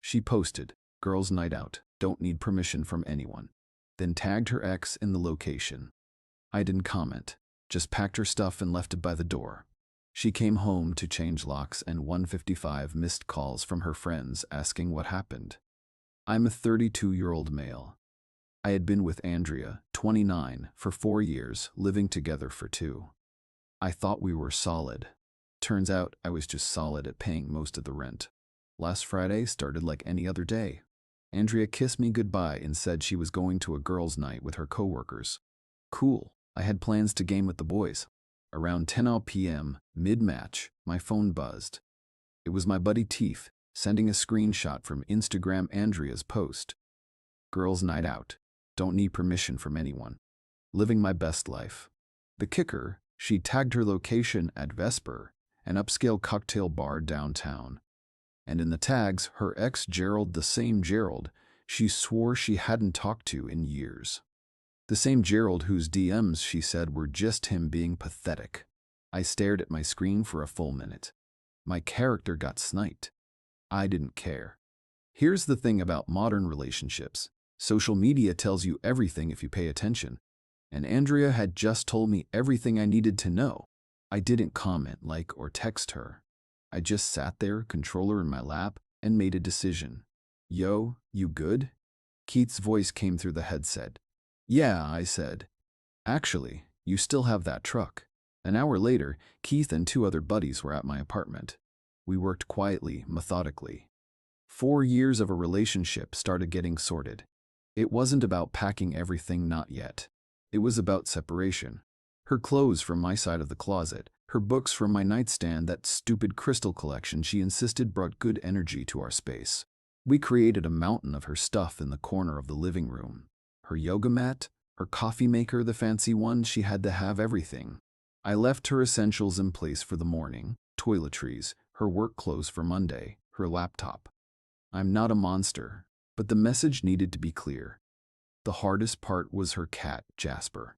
She posted, "Girls' night out, don't need permission from anyone." Then tagged her ex in the location. I didn't comment, just packed her stuff and left it by the door. She came home to change locks and 155 missed calls from her friends asking what happened. I'm a 32-year-old male. I had been with Andrea, 29, for 4 years, living together for 2. I thought we were solid. Turns out I was just solid at paying most of the rent. Last Friday started like any other day. Andrea kissed me goodbye and said she was going to a girls' night with her coworkers. Cool. I had plans to game with the boys. Around 10 p.m., mid-match, my phone buzzed. It was my buddy Teef, sending a screenshot from Instagram Andrea's post. "Girls' night out. Don't need permission from anyone. Living my best life." The kicker, she tagged her location at Vesper, an upscale cocktail bar downtown. And in the tags, her ex Gerald, the same Gerald she swore she hadn't talked to in years. The same Gerald whose DMs she said were just him being pathetic. I stared at my screen for a full minute. My character got sniped. I didn't care. Here's the thing about modern relationships. Social media tells you everything if you pay attention. And Andrea had just told me everything I needed to know. I didn't comment, like, or text her. I just sat there, controller in my lap, and made a decision. "Yo, you good?" Keith's voice came through the headset. "Yeah," I said. "Actually, you still have that truck." An hour later, Keith and 2 other buddies were at my apartment. We worked quietly, methodically. 4 years of a relationship started getting sorted. It wasn't about packing everything, not yet. It was about separation. Her clothes from my side of the closet, her books from my nightstand, that stupid crystal collection she insisted brought good energy to our space. We created a mountain of her stuff in the corner of the living room. Her yoga mat, her coffee maker, the fancy one, she had to have everything. I left her essentials in place for the morning, toiletries, her work clothes for Monday, her laptop. I'm not a monster, but the message needed to be clear. The hardest part was her cat, Jasper.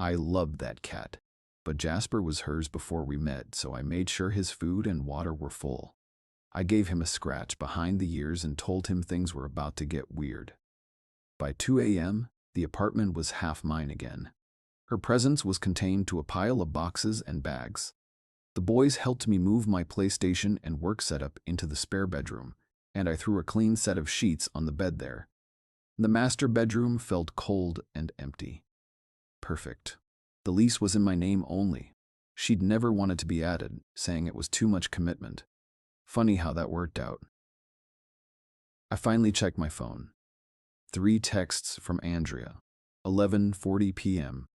I loved that cat, but Jasper was hers before we met, so I made sure his food and water were full. I gave him a scratch behind the ears and told him things were about to get weird. By 2 a.m., the apartment was half mine again. Her presence was contained to a pile of boxes and bags. The boys helped me move my PlayStation and work setup into the spare bedroom, and I threw a clean set of sheets on the bed there. The master bedroom felt cold and empty. Perfect. The lease was in my name only. She'd never wanted to be added, saying it was too much commitment. Funny how that worked out. I finally checked my phone. 3 texts from Andrea. 11:40 p.m.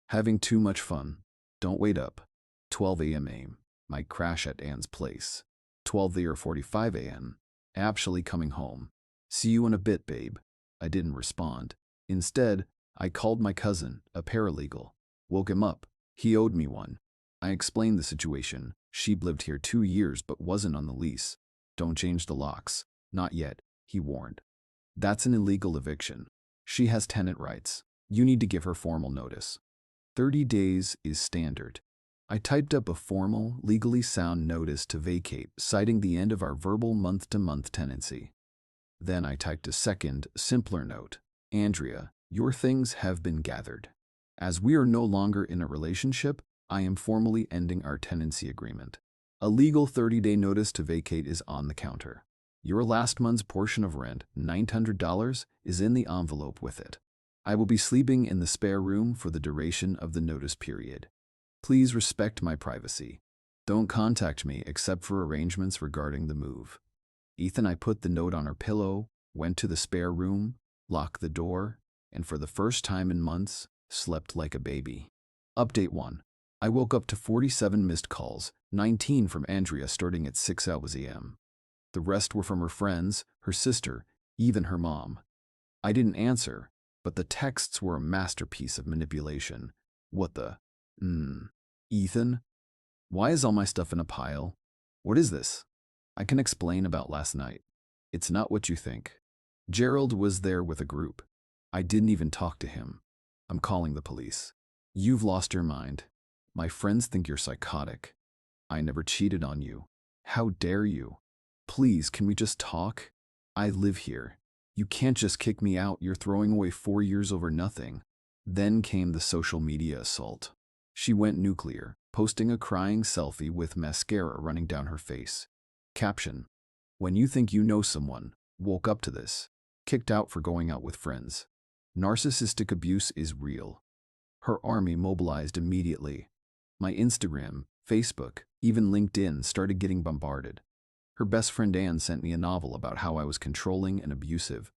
Having too much fun. Don't wait up. 12 a.m. Might crash at Anne's place. 12:45 a.m. Actually coming home. See you in a bit, babe. I didn't respond. Instead, I called my cousin, a paralegal. Woke him up. He owed me one. I explained the situation. She'd lived here 2 years but wasn't on the lease. Don't change the locks. Not yet, he warned. That's an illegal eviction. She has tenant rights. You need to give her formal notice. 30 days is standard. I typed up a formal, legally sound notice to vacate, citing the end of our verbal month-to-month tenancy. Then I typed a second, simpler note. Andrea, your things have been gathered. As we are no longer in a relationship, I am formally ending our tenancy agreement. A legal 30-day notice to vacate is on the counter. Your last month's portion of rent, $900, is in the envelope with it. I will be sleeping in the spare room for the duration of the notice period. Please respect my privacy. Don't contact me except for arrangements regarding the move. Ethan. I put the note on her pillow, went to the spare room, locked the door, and for the first time in months, slept like a baby. Update 1. I woke up to 47 missed calls, 19 from Andrea starting at 6 a.m. The rest were from her friends, her sister, even her mom. I didn't answer, but the texts were a masterpiece of manipulation. What the? Ethan? Why is all my stuff in a pile? What is this? I can explain about last night. It's not what you think. Gerald was there with a group. I didn't even talk to him. I'm calling the police. You've lost your mind. My friends think you're psychotic. I never cheated on you. How dare you? Please, can we just talk? I live here. You can't just kick me out. You're throwing away 4 years over nothing. Then came the social media assault. She went nuclear, posting a crying selfie with mascara running down her face. Caption: when you think you know someone, woke up to this. Kicked out for going out with friends. Narcissistic abuse is real. Her army mobilized immediately. My Instagram, Facebook, even LinkedIn started getting bombarded. Her best friend Anne sent me a novel about how I was controlling and abusive.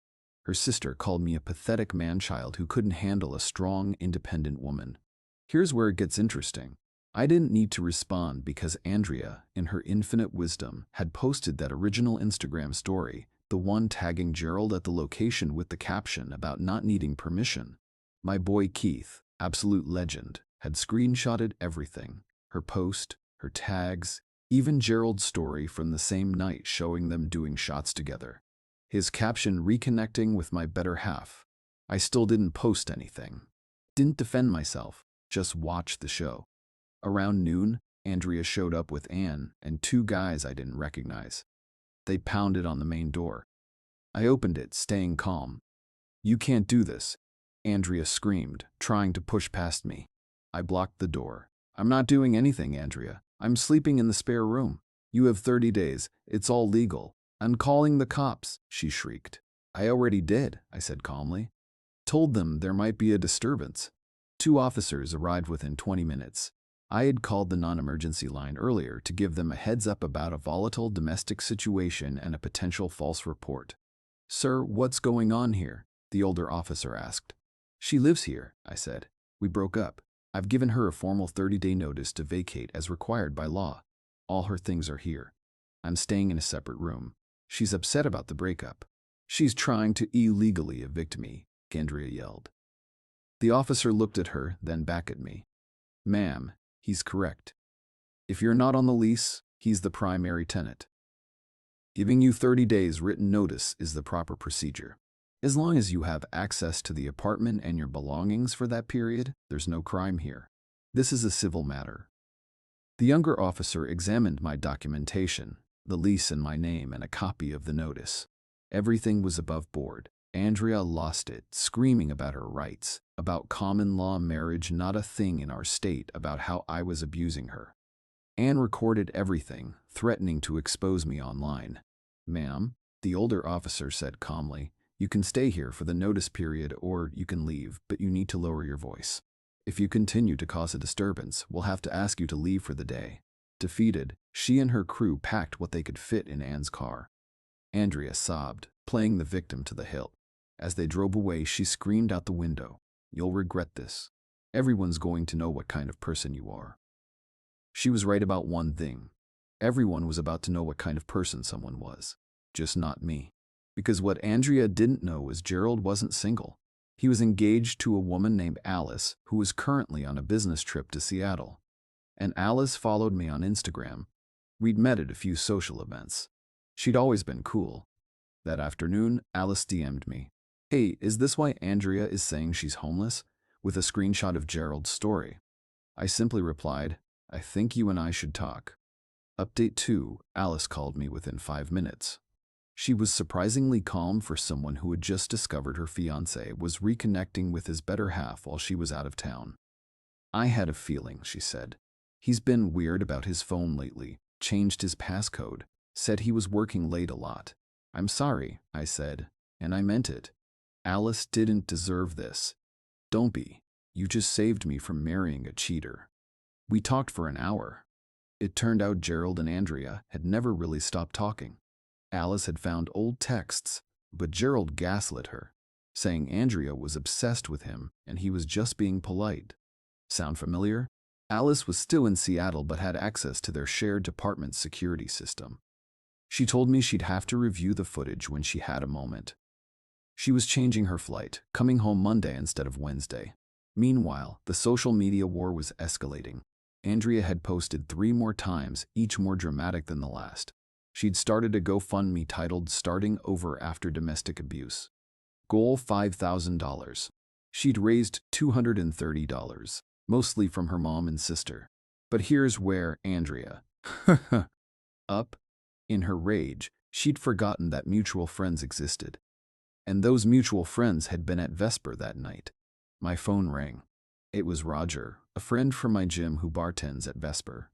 Her sister called me a pathetic man-child who couldn't handle a strong, independent woman. Here's where it gets interesting. I didn't need to respond because Andrea, in her infinite wisdom, had posted that original Instagram story, the one tagging Gerald at the location with the caption about not needing permission. My boy Keith, absolute legend, had screenshotted everything. Her post, her tags, even Gerald's story from the same night showing them doing shots together. His caption reconnecting with my better half. I still didn't post anything. Didn't defend myself, just watched the show. Around noon, Andrea showed up with Anne and 2 guys I didn't recognize. They pounded on the main door. I opened it, staying calm. "You can't do this," Andrea screamed, trying to push past me. I blocked the door. "I'm not doing anything, Andrea. I'm sleeping in the spare room. You have 30 days. It's all legal. I'm calling the cops," she shrieked. "I already did," I said calmly. "Told them there might be a disturbance." 2 officers arrived within 20 minutes. I had called the non-emergency line earlier to give them a heads up about a volatile domestic situation and a potential false report. "Sir, what's going on here?" the older officer asked. "She lives here," I said. "We broke up. I've given her a formal 30-day notice to vacate as required by law. All her things are here. I'm staying in a separate room. She's upset about the breakup. She's trying to illegally evict me," Andrea yelled. The officer looked at her, then back at me. "Ma'am, he's correct. If you're not on the lease, he's the primary tenant. Giving you 30 days written notice is the proper procedure. As long as you have access to the apartment and your belongings for that period, there's no crime here. This is a civil matter." The younger officer examined my documentation, the lease in my name and a copy of the notice. Everything was above board. Andrea lost it, screaming about her rights, about common law marriage not a thing in our state, about how I was abusing her. Anne recorded everything, threatening to expose me online. "Ma'am," the older officer said calmly, "you can stay here for the notice period or you can leave, but you need to lower your voice. If you continue to cause a disturbance, we'll have to ask you to leave for the day." Defeated, she and her crew packed what they could fit in Anne's car. Andrea sobbed, playing the victim to the hilt. As they drove away, she screamed out the window, "You'll regret this. Everyone's going to know what kind of person you are." She was right about one thing. Everyone was about to know what kind of person someone was. Just not me. Because what Andrea didn't know was Gerald wasn't single. He was engaged to a woman named Alice, who was currently on a business trip to Seattle. And Alice followed me on Instagram. We'd met at a few social events. She'd always been cool. That afternoon, Alice DM'd me. "Hey, is this why Andrea is saying she's homeless?" with a screenshot of Gerald's story. I simply replied, "I think you and I should talk." Update 2, Alice called me within 5 minutes. She was surprisingly calm for someone who had just discovered her fiancé was reconnecting with his better half while she was out of town. "I had a feeling," she said. "He's been weird about his phone lately, changed his passcode, said he was working late a lot." "I'm sorry," I said, and I meant it. "Alice didn't deserve this. Don't be. You just saved me from marrying a cheater." We talked for an hour. It turned out Gerald and Andrea had never really stopped talking. Alice had found old texts, but Gerald gaslit her, saying Andrea was obsessed with him and he was just being polite. Sound familiar? Alice was still in Seattle but had access to their shared department security system. She told me she'd have to review the footage when she had a moment. She was changing her flight, coming home Monday instead of Wednesday. Meanwhile, the social media war was escalating. Andrea had posted 3 more times, each more dramatic than the last. She'd started a GoFundMe titled "Starting Over After Domestic Abuse." Goal $5,000. She'd raised $230, mostly from her mom and sister. But here's where Andrea up. In her rage, She'd forgotten that mutual friends existed. And those mutual friends had been at Vesper that night. My phone rang. It was Roger, a friend from my gym who bartends at Vesper.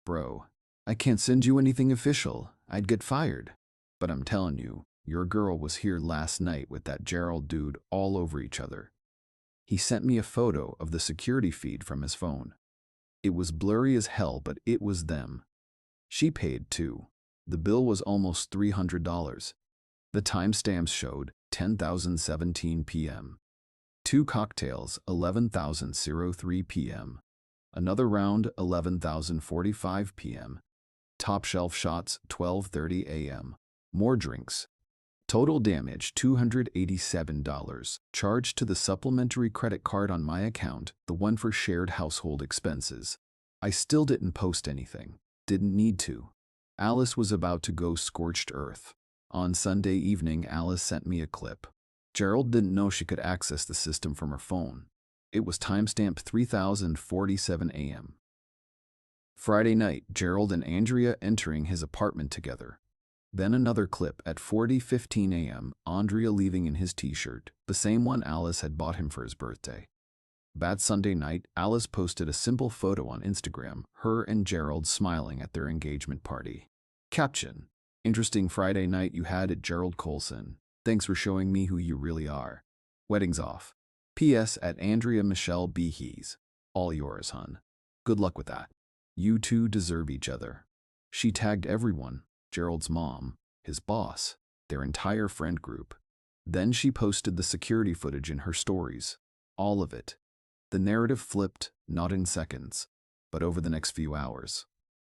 Bro, I can't send you anything official. I'd get fired. But I'm telling you, your girl was here last night with that Gerald dude all over each other. He sent me a photo of the security feed from his phone. It was blurry as hell, but it was them. She paid too. The bill was almost $300. The timestamps showed 10,017 p.m. 2 cocktails, 11,003 p.m. Another round, 11,045 p.m. Top shelf shots, 12:30 a.m. More drinks. Total damage, $287. Charged to the supplementary credit card on my account, the one for shared household expenses. I still didn't post anything. Didn't need to. Alice was about to go scorched earth. On Sunday evening, Alice sent me a clip. Gerald didn't know she could access the system from her phone. It was timestamped 3047 a.m. Friday night, Gerald and Andrea entering his apartment together. Then another clip at 40:15 a.m., Andrea leaving in his t-shirt, the same one Alice had bought him for his birthday. That Sunday night, Alice posted a simple photo on Instagram, her and Gerald smiling at their engagement party. Caption: Interesting Friday night you had at Gerald Colson. Thanks for showing me who you really are. Wedding's off. P.S. at Andrea Michelle B. Hees. All yours, hun. Good luck with that. You two deserve each other. She tagged everyone, Gerald's mom, his boss, their entire friend group. Then she posted the security footage in her stories. All of it. The narrative flipped, not in seconds, but over the next few hours.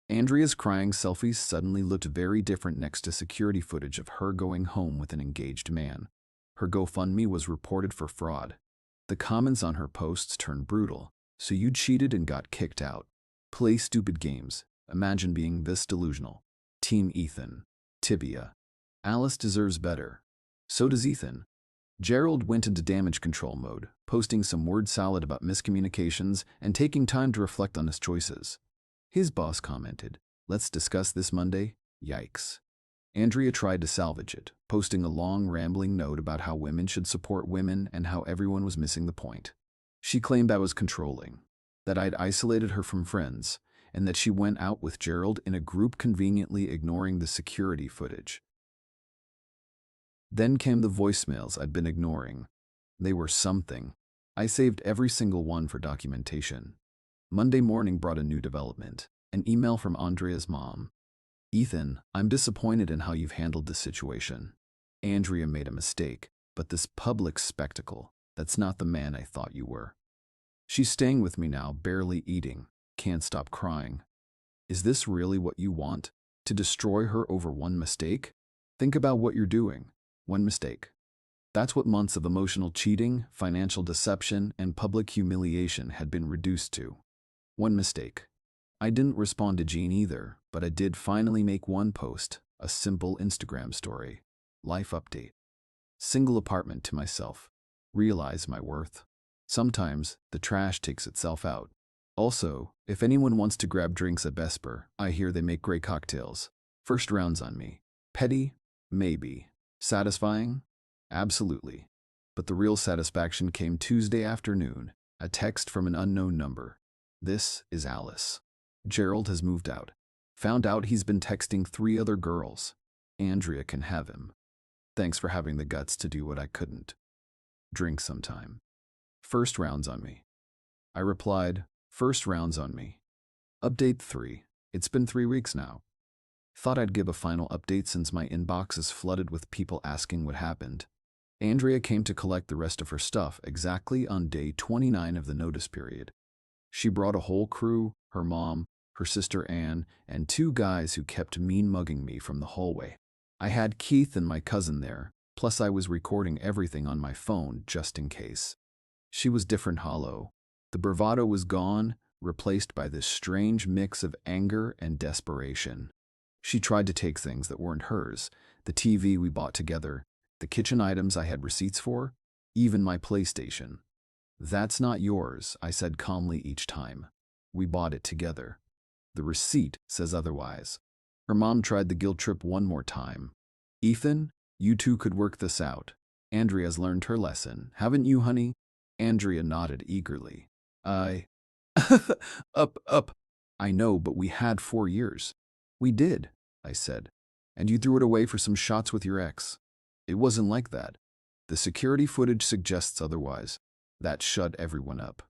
Andrea's crying selfies suddenly looked very different next to security footage of her going home with an engaged man. Her GoFundMe was reported for fraud. The comments on her posts turned brutal. So you cheated and got kicked out. Play stupid games. Imagine being this delusional. Team Ethan. Tibia. Alice deserves better. So does Ethan. Gerald went into damage control mode, posting some word salad about miscommunications and taking time to reflect on his choices. His boss commented, "Let's discuss this Monday." Yikes. Andrea tried to salvage it, posting a long rambling note about how women should support women and how everyone was missing the point. She claimed I was controlling, that I'd isolated her from friends, and that she went out with Gerald in a group conveniently ignoring the security footage. Then came the voicemails I'd been ignoring. They were something. I saved every single one for documentation. Monday morning brought a new development, an email from Andrea's mom. "Ethan, I'm disappointed in how you've handled this situation. Andrea made a mistake, but this public spectacle, that's not the man I thought you were. She's staying with me now, barely eating, can't stop crying. Is this really what you want? To destroy her over one mistake? Think about what you're doing. One mistake. That's what months of emotional cheating, financial deception, and public humiliation had been reduced to. One mistake. I didn't respond to Jean either, but I did finally make one post, a simple Instagram story. Life update. Single apartment to myself. Realize my worth. Sometimes the trash takes itself out. Also, if anyone wants to grab drinks at Vesper, I hear they make great cocktails. First rounds on me. Petty? Maybe. Satisfying? Absolutely. But the real satisfaction came Tuesday afternoon, a text from an unknown number. This is Alice. Gerald has moved out. Found out he's been texting 3 other girls. Andrea can have him. Thanks for having the guts to do what I couldn't. Drink sometime. First rounds on me. I replied, first rounds on me. Update 3. It's been 3 weeks now. Thought I'd give a final update since my inbox is flooded with people asking what happened. Andrea came to collect the rest of her stuff exactly on day 29 of the notice period. She brought a whole crew, her mom, her sister Anne, and 2 guys who kept mean mugging me from the hallway. I had Keith and my cousin there, plus I was recording everything on my phone just in case. She was different hollow. The bravado was gone, replaced by this strange mix of anger and desperation. She tried to take things that weren't hers, the TV we bought together, the kitchen items I had receipts for, even my PlayStation. "That's not yours," I said calmly each time. "We bought it together. The receipt says otherwise." Her mom tried the guilt trip one more time. Ethan, you two could work this out. Andrea's learned her lesson, haven't you, honey? Andrea nodded eagerly. I... Up. I know, but we had 4 years. We did, I said. And you threw it away for some shots with your ex. It wasn't like that. The security footage suggests otherwise. That shut everyone up.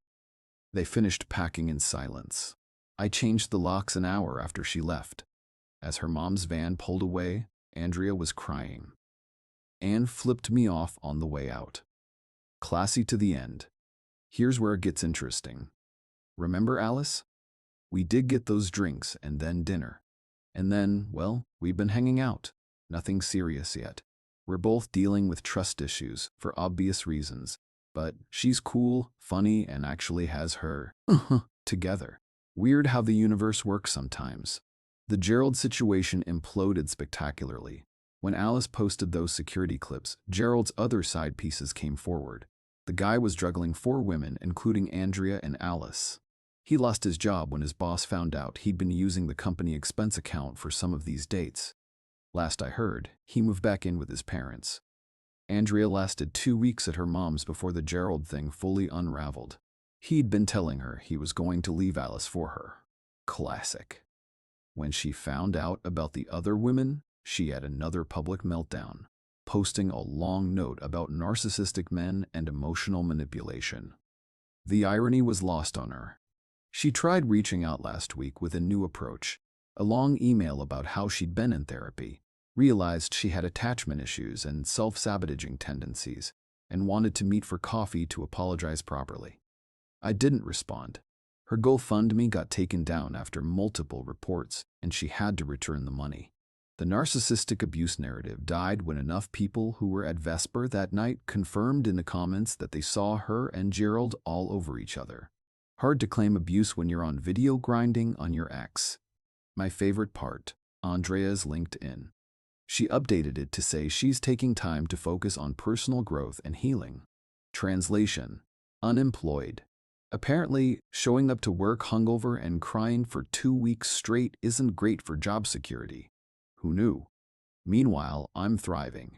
They finished packing in silence. I changed the locks an hour after she left. As her mom's van pulled away, Andrea was crying. Anne flipped me off on the way out. Classy to the end. Here's where it gets interesting. Remember, Alice? We did get those drinks and then dinner. And then, well, we've been hanging out. Nothing serious yet. We're both dealing with trust issues for obvious reasons. But she's cool, funny, and actually has her together. Weird how the universe works sometimes. The Gerald situation imploded spectacularly. When Alice posted those security clips, Gerald's other side pieces came forward. The guy was juggling 4 women, including Andrea and Alice. He lost his job when his boss found out he'd been using the company expense account for some of these dates. Last I heard, he moved back in with his parents. Andrea lasted 2 weeks at her mom's before the Gerald thing fully unraveled. He'd been telling her he was going to leave Alice for her. Classic. When she found out about the other women, she had another public meltdown, posting a long note about narcissistic men and emotional manipulation. The irony was lost on her. She tried reaching out last week with a new approach, a long email about how she'd been in therapy, realized she had attachment issues and self-sabotaging tendencies, and wanted to meet for coffee to apologize properly. I didn't respond. Her GoFundMe got taken down after multiple reports, and she had to return the money. The narcissistic abuse narrative died when enough people who were at Vesper that night confirmed in the comments that they saw her and Gerald all over each other. Hard to claim abuse when you're on video grinding on your ex. My favorite part, Andrea's LinkedIn. She updated it to say she's taking time to focus on personal growth and healing. Translation: unemployed. Apparently, showing up to work hungover and crying for 2 weeks straight isn't great for job security. Who knew? Meanwhile, I'm thriving.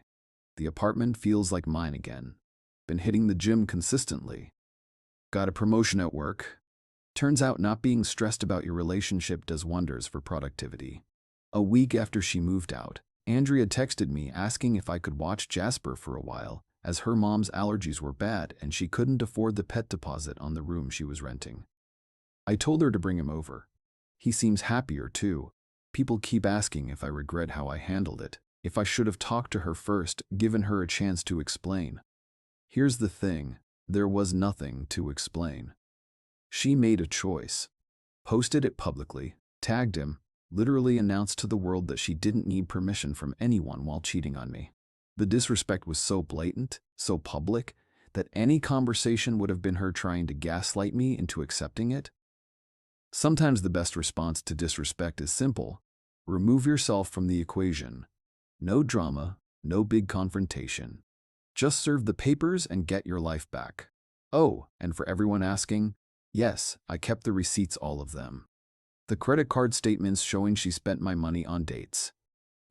The apartment feels like mine again. Been hitting the gym consistently. Got a promotion at work. Turns out not being stressed about your relationship does wonders for productivity. A week after she moved out, Andrea texted me asking if I could watch Jasper for a while, as her mom's allergies were bad and she couldn't afford the pet deposit on the room she was renting. I told her to bring him over. He seems happier too. People keep asking if I regret how I handled it, if I should have talked to her first, given her a chance to explain. Here's the thing, there was nothing to explain. She made a choice. Posted it publicly, tagged him, literally announced to the world that she didn't need permission from anyone while cheating on me. The disrespect was so blatant, so public, that any conversation would have been her trying to gaslight me into accepting it. Sometimes the best response to disrespect is simple. Remove yourself from the equation. No drama, no big confrontation. Just serve the papers and get your life back. Oh, and for everyone asking, yes, I kept the receipts, all of them. The credit card statements showing she spent my money on dates.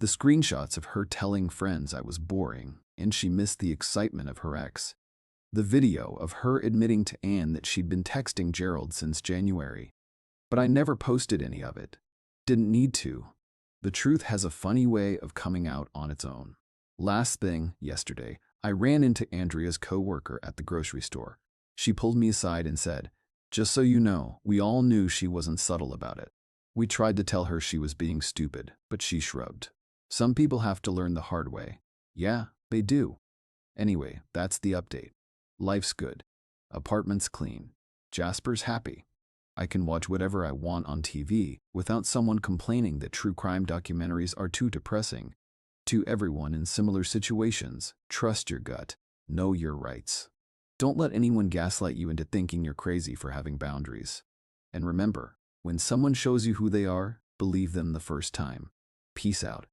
The screenshots of her telling friends I was boring and she missed the excitement of her ex. The video of her admitting to Anne that she'd been texting Gerald since January. But I never posted any of it. Didn't need to. The truth has a funny way of coming out on its own. Last thing, yesterday, I ran into Andrea's co-worker at the grocery store. She pulled me aside and said, "Just so you know, we all knew she wasn't subtle about it. We tried to tell her she was being stupid, but she shrugged. Some people have to learn the hard way." Yeah, they do. Anyway, that's the update. Life's good. Apartment's clean. Jasper's happy. I can watch whatever I want on TV without someone complaining that true crime documentaries are too depressing. To everyone in similar situations, trust your gut. Know your rights. Don't let anyone gaslight you into thinking you're crazy for having boundaries. And remember, when someone shows you who they are, believe them the first time. Peace out.